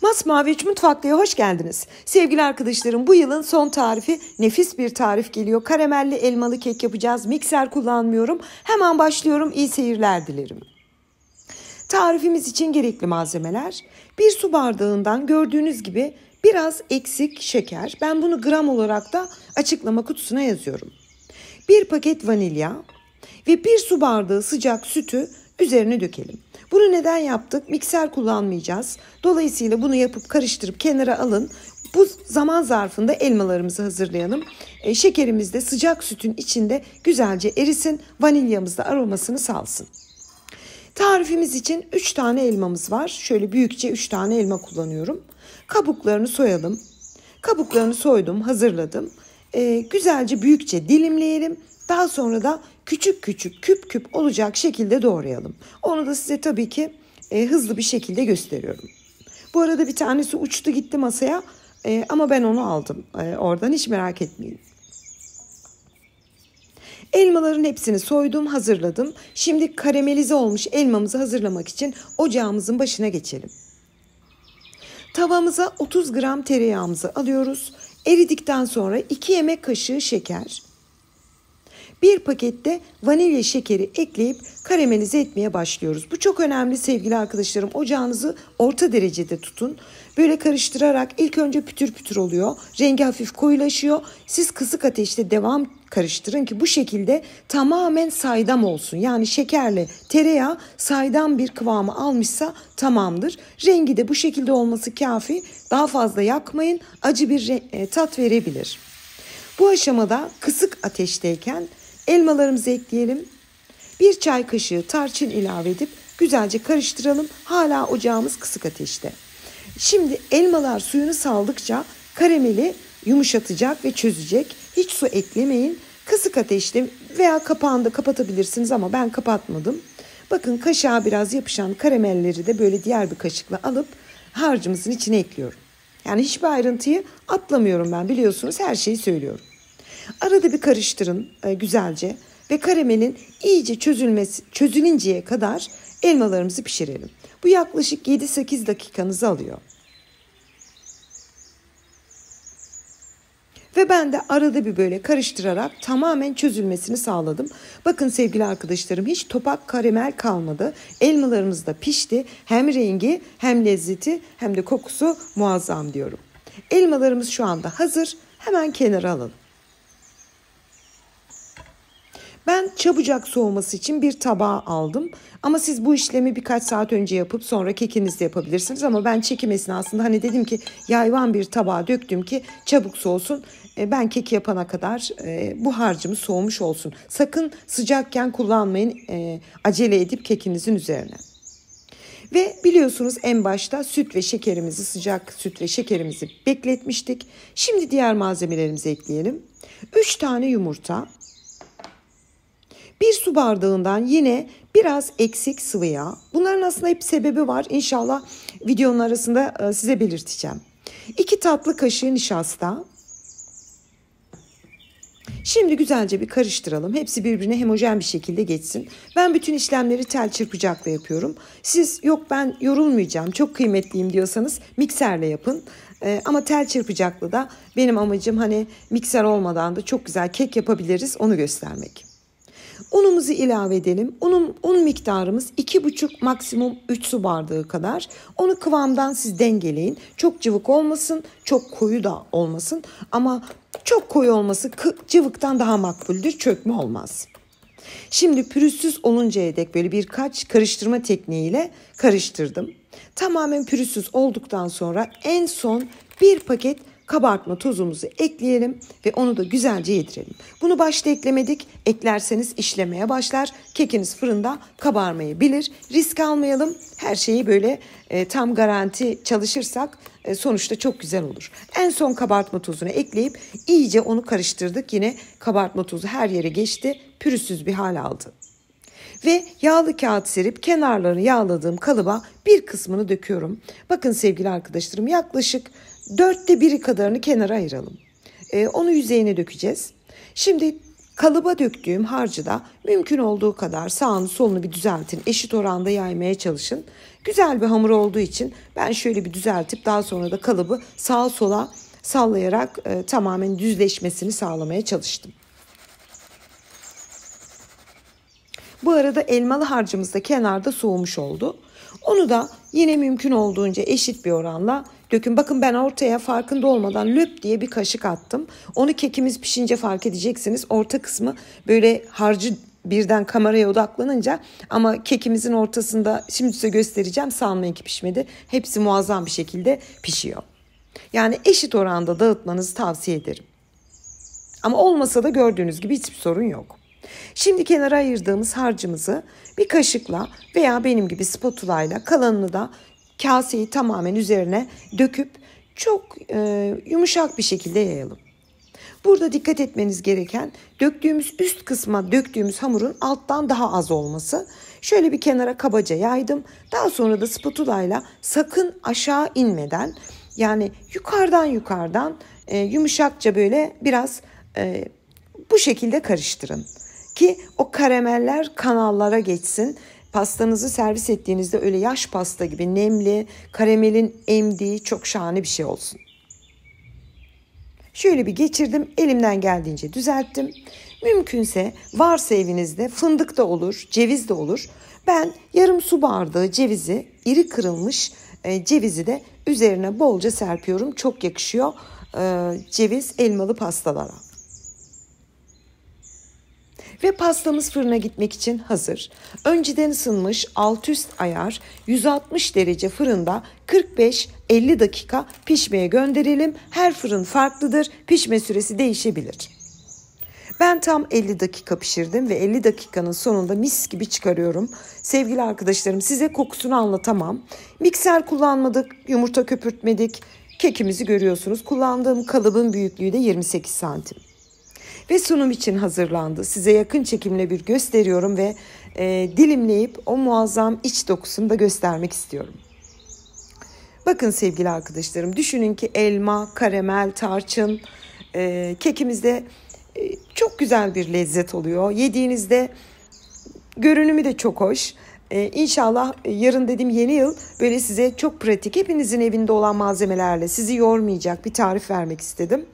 Masmavi 3 Mutfak'ta hoş geldiniz. Sevgili arkadaşlarım, bu yılın son tarifi nefis bir tarif geliyor. Karamelli elmalı kek yapacağız. Mikser kullanmıyorum. Hemen başlıyorum. İyi seyirler dilerim. Tarifimiz için gerekli malzemeler: 1 su bardağından gördüğünüz gibi biraz eksik şeker. Ben bunu gram olarak da açıklama kutusuna yazıyorum. 1 paket vanilya ve 1 su bardağı sıcak sütü üzerine dökelim. Bunu neden yaptık? Mikser kullanmayacağız. Dolayısıyla bunu yapıp karıştırıp kenara alın. Bu zaman zarfında elmalarımızı hazırlayalım. Şekerimiz de sıcak sütün içinde güzelce erisin. Vanilyamız da aromasını salsın. Tarifimiz için 3 tane elmamız var. Şöyle büyükçe 3 tane elma kullanıyorum. Kabuklarını soyalım. Kabuklarını soydum, hazırladım. Güzelce büyükçe dilimleyelim. Daha sonra da küçük küçük küp küp olacak şekilde doğrayalım. Onu da size tabii ki hızlı bir şekilde gösteriyorum. Bu arada bir tanesi uçtu gitti masaya ama ben onu aldım. Oradan hiç merak etmeyin. Elmaların hepsini soydum, hazırladım. Şimdi karamelize olmuş elmamızı hazırlamak için ocağımızın başına geçelim. Tavamıza 30 gram tereyağımızı alıyoruz. Eridikten sonra 2 yemek kaşığı şeker, 1 pakette vanilya şekeri ekleyip karamelize etmeye başlıyoruz. Bu çok önemli sevgili arkadaşlarım. Ocağınızı orta derecede tutun. Böyle karıştırarak ilk önce pütür pütür oluyor. Rengi hafif koyulaşıyor. Siz kısık ateşte devam karıştırın ki bu şekilde tamamen saydam olsun. Yani şekerle tereyağı saydam bir kıvamı almışsa tamamdır. Rengi de bu şekilde olması kafi. Daha fazla yakmayın. Acı bir tat verebilir. Bu aşamada kısık ateşteyken elmalarımızı ekleyelim. 1 çay kaşığı tarçın ilave edip güzelce karıştıralım. Hala ocağımız kısık ateşte. Şimdi elmalar suyunu saldıkça karameli yumuşatacak ve çözecek. Hiç su eklemeyin. Kısık ateşte veya kapağını da kapatabilirsiniz ama ben kapatmadım. Bakın kaşığa biraz yapışan karamelleri de böyle diğer bir kaşıkla alıp harcımızın içine ekliyorum. Yani hiçbir ayrıntıyı atlamıyorum ben, biliyorsunuz, her şeyi söylüyorum. Arada bir karıştırın güzelce ve karamelin iyice çözülünceye kadar elmalarımızı pişirelim. Bu yaklaşık 7-8 dakikanızı alıyor. Ve ben de arada bir böyle karıştırarak tamamen çözülmesini sağladım. Bakın sevgili arkadaşlarım, hiç topak karamel kalmadı. Elmalarımız da pişti. Hem rengi hem lezzeti hem de kokusu muazzam diyorum. Elmalarımız şu anda hazır. Hemen kenara alalım. Ben çabucak soğuması için bir tabağa aldım. Ama siz bu işlemi birkaç saat önce yapıp sonra kekinizde yapabilirsiniz. Ama ben çekim esnasında dedim ki yayvan bir tabağa döktüm ki çabuk soğusun. Ben keki yapana kadar bu harcımız soğumuş olsun. Sakın sıcakken kullanmayın, acele edip kekinizin üzerine. Ve biliyorsunuz en başta sıcak süt ve şekerimizi bekletmiştik. Şimdi diğer malzemelerimizi ekleyelim. 3 tane yumurta. 1 su bardağından yine biraz eksik sıvı yağ. Bunların aslında hep sebebi var. İnşallah videonun arasında size belirteceğim. 2 tatlı kaşığı nişasta. Şimdi güzelce bir karıştıralım. Hepsi birbirine homojen bir şekilde geçsin. Ben bütün işlemleri tel çırpacakla yapıyorum. Siz yok ben yorulmayacağım, çok kıymetliyim diyorsanız mikserle yapın. Ama tel çırpacakla da benim amacım mikser olmadan da çok güzel kek yapabiliriz, onu göstermek. Unumuzu ilave edelim. Un miktarımız 2,5 maksimum 3 su bardağı kadar. Onu kıvamdan siz dengeleyin. Çok cıvık olmasın, çok koyu da olmasın. Ama çok koyu olması cıvıktan daha makbuldür, çökme olmaz. Şimdi pürüzsüz oluncaya dek böyle birkaç karıştırma tekniğiyle karıştırdım. Tamamen pürüzsüz olduktan sonra en son 1 paket kabartma tozumuzu ekleyelim ve onu da güzelce yedirelim. Bunu başta eklemedik. Eklerseniz işlemeye başlar. Kekiniz fırında kabarmayabilir. Risk almayalım. Her şeyi böyle tam garanti çalışırsak sonuçta çok güzel olur. En son kabartma tozunu ekleyip iyice onu karıştırdık. Yine kabartma tozu her yere geçti. Pürüzsüz bir hal aldı. Ve yağlı kağıt serip kenarlarını yağladığım kalıba bir kısmını döküyorum. Bakın sevgili arkadaşlarım, yaklaşık 1/4 kadarını kenara ayıralım. Onu yüzeyine dökeceğiz. Şimdi Kalıba döktüğüm harcı da mümkün olduğu kadar sağını solunu bir düzeltin. Eşit oranda yaymaya çalışın. Güzel bir hamur olduğu için ben şöyle bir düzeltip daha sonra da kalıbı sağa sola sallayarak tamamen düzleşmesini sağlamaya çalıştım. Bu arada elmalı harcımız da kenarda soğumuş oldu. Onu da yine mümkün olduğunca eşit bir oranla dökün. Bakın ben ortaya farkında olmadan löp diye bir kaşık attım. Onu kekimiz pişince fark edeceksiniz. Orta kısmı böyle harcı birden kameraya odaklanınca, ama kekimizin ortasında şimdi size göstereceğim, sanmayın ki pişmedi. Hepsi muazzam bir şekilde pişiyor. Yani eşit oranda dağıtmanızı tavsiye ederim. Ama olmasa da gördüğünüz gibi hiçbir sorun yok. Şimdi kenara ayırdığımız harcımızı bir kaşıkla veya benim gibi spatula ile kalanını da kaseyi tamamen üzerine döküp çok yumuşak bir şekilde yayalım. Burada dikkat etmeniz gereken döktüğümüz üst kısma döktüğümüz hamurun alttan daha az olması. Şöyle bir kenara kabaca yaydım. Daha sonra da spatula ile sakın aşağı inmeden, yani yukarıdan yumuşakça böyle biraz bu şekilde karıştırın. Ki o karameller kanallara geçsin. Pastanızı servis ettiğinizde öyle yaş pasta gibi nemli, karamelin emdiği çok şahane bir şey olsun. Şöyle bir geçirdim, elimden geldiğince düzelttim. Mümkünse varsa evinizde fındık da olur, ceviz de olur. Ben yarım su bardağı cevizi, iri kırılmış cevizi de üzerine bolca serpiyorum. Çok yakışıyor ceviz elmalı pastalara. Ve pastamız fırına gitmek için hazır. Önceden ısınmış alt üst ayar 160 derece fırında 45-50 dakika pişmeye gönderelim. Her fırın farklıdır. Pişme süresi değişebilir. Ben tam 50 dakika pişirdim ve 50 dakikanın sonunda mis gibi çıkarıyorum. Sevgili arkadaşlarım, size kokusunu anlatamam. Mikser kullanmadık, yumurta köpürtmedik. Kekimizi görüyorsunuz. Kullandığım kalıbın büyüklüğü de 28 santim. Ve sunum için hazırlandı. Size yakın çekimle bir gösteriyorum ve dilimleyip o muazzam iç dokusunu da göstermek istiyorum. Bakın sevgili arkadaşlarım, düşünün ki elma, karamel, tarçın kekimizde çok güzel bir lezzet oluyor. Yediğinizde görünümü de çok hoş. İnşallah yarın dediğim yeni yıl böyle size çok pratik, hepinizin evinde olan malzemelerle sizi yormayacak bir tarif vermek istedim.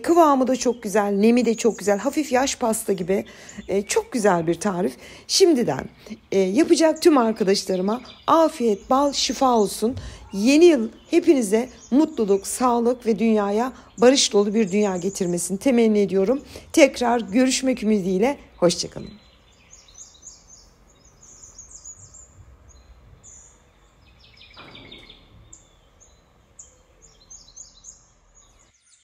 Kıvamı da çok güzel, nemi de çok güzel, hafif yaş pasta gibi çok güzel bir tarif. Şimdiden yapacak tüm arkadaşlarıma afiyet, bal, şifa olsun. Yeni yıl hepinize mutluluk, sağlık ve dünyaya barış dolu bir dünya getirmesini temenni ediyorum. Tekrar görüşmek ümidiyle, hoşça kalın.